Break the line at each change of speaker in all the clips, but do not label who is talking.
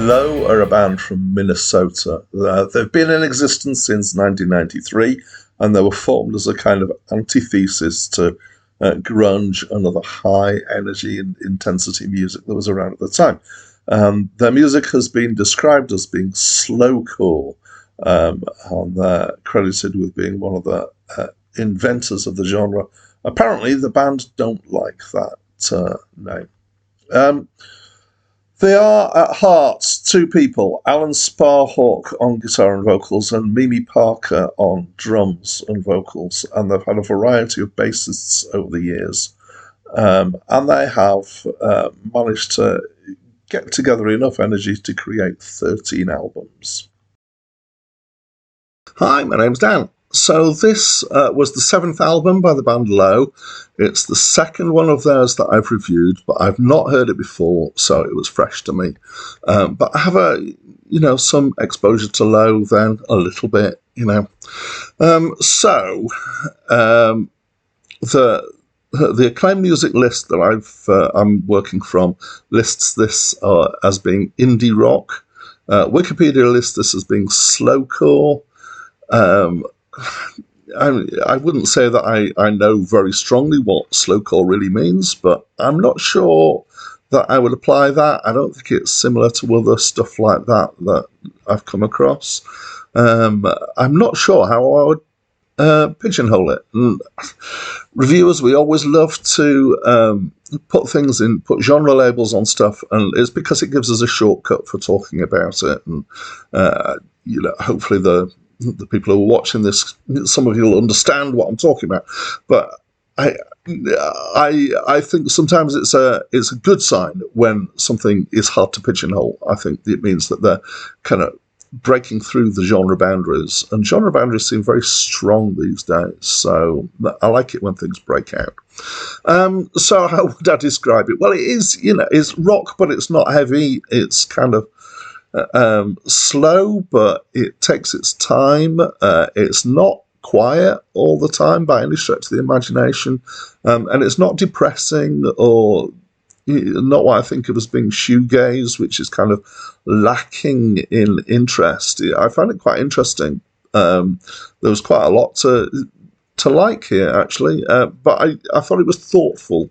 Low are a band from Minnesota. They've been in existence since 1993, and they were formed as a kind of antithesis to grunge and other high energy and intensity music that was around at the time. Their music has been described as being slowcore, and they're credited with being one of the inventors of the genre. Apparently, the band don't like that name. They are, at heart, two people, Alan Sparhawk on guitar and vocals and Mimi Parker on drums and vocals, and they've had a variety of bassists over the years. And they have managed to get together enough energy to create 13 albums. Hi, my name's Dan. So this was the 7th album by the band Low. It's the second one of theirs that I've reviewed, but I've not heard it before, so it was fresh to me. But I have some exposure to Low then, a little bit, The acclaimed music list that I'm working from lists this as being indie rock. Wikipedia lists this as being slowcore. I wouldn't say that I know very strongly what slowcore really means, but I'm not sure that I would apply that. I don't think it's similar to other stuff like that I've come across. I'm not sure how I would pigeonhole it. And reviewers, we always love to put genre labels on stuff, and it's because it gives us a shortcut for talking about it. And hopefully the people who are watching this, some of you will understand what I'm talking about. But I think sometimes it's a good sign when something is hard to pigeonhole. I think it means that they're kind of breaking through the genre boundaries, and genre boundaries seem very strong these days. So I like it when things break out. So how would I describe it? Well, it is, it's rock, but it's not heavy. It's kind of slow, but it takes its time. It's not quiet all the time by any stretch of the imagination, and it's not depressing or not what I think of as being shoegaze, which is kind of lacking in interest. I found it quite interesting. There was quite a lot to like here, actually, but I thought it was thoughtful,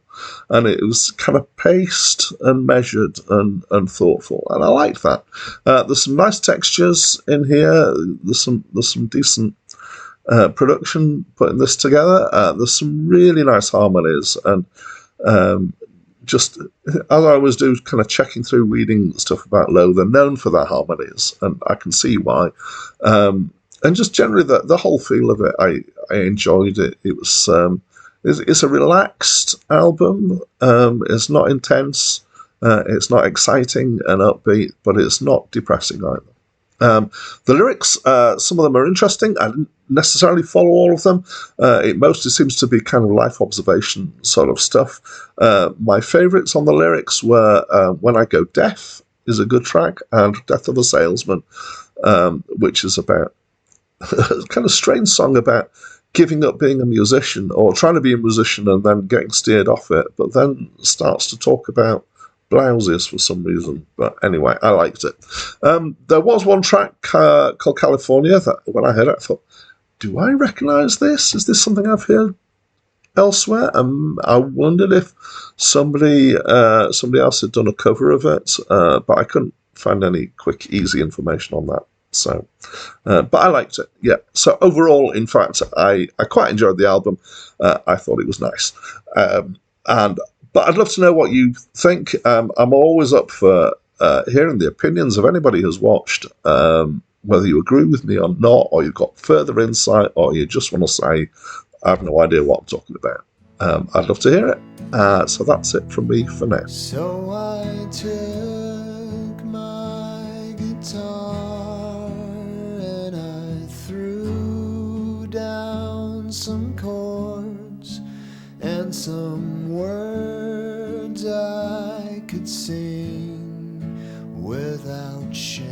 and it was kind of paced and measured and thoughtful, and I liked that. There's some nice textures in here. There's some decent production putting this together. There's some really nice harmonies, and just as I always do, kind of checking through, reading stuff about Low, they're known for their harmonies, and I can see why. And just generally, the whole feel of it, I enjoyed it. It was it's a relaxed album. It's not intense. It's not exciting and upbeat, but it's not depressing either. The lyrics, some of them are interesting. I didn't necessarily follow all of them. It mostly seems to be kind of life observation sort of stuff. My favourites on the lyrics were When I Go Deaf is a good track, and Death of a Salesman, which is about a kind of strange song about giving up being a musician, or trying to be a musician and then getting steered off it, but then starts to talk about blouses for some reason. But anyway, I liked it. There was one track called California that when I heard it, I thought, do I recognise this? Is this something I've heard elsewhere? I wondered if somebody else had done a cover of it, but I couldn't find any quick, easy information on that. So, but I liked it. Yeah. So overall, in fact, I quite enjoyed the album. I thought it was nice. But I'd love to know what you think. I'm always up for hearing the opinions of anybody who's watched, whether you agree with me or not, or you've got further insight, or you just want to say, I have no idea what I'm talking about. I'd love to hear it. So that's it from me for now.
So I took my guitar and I threw down some chords and some words I could sing without shame.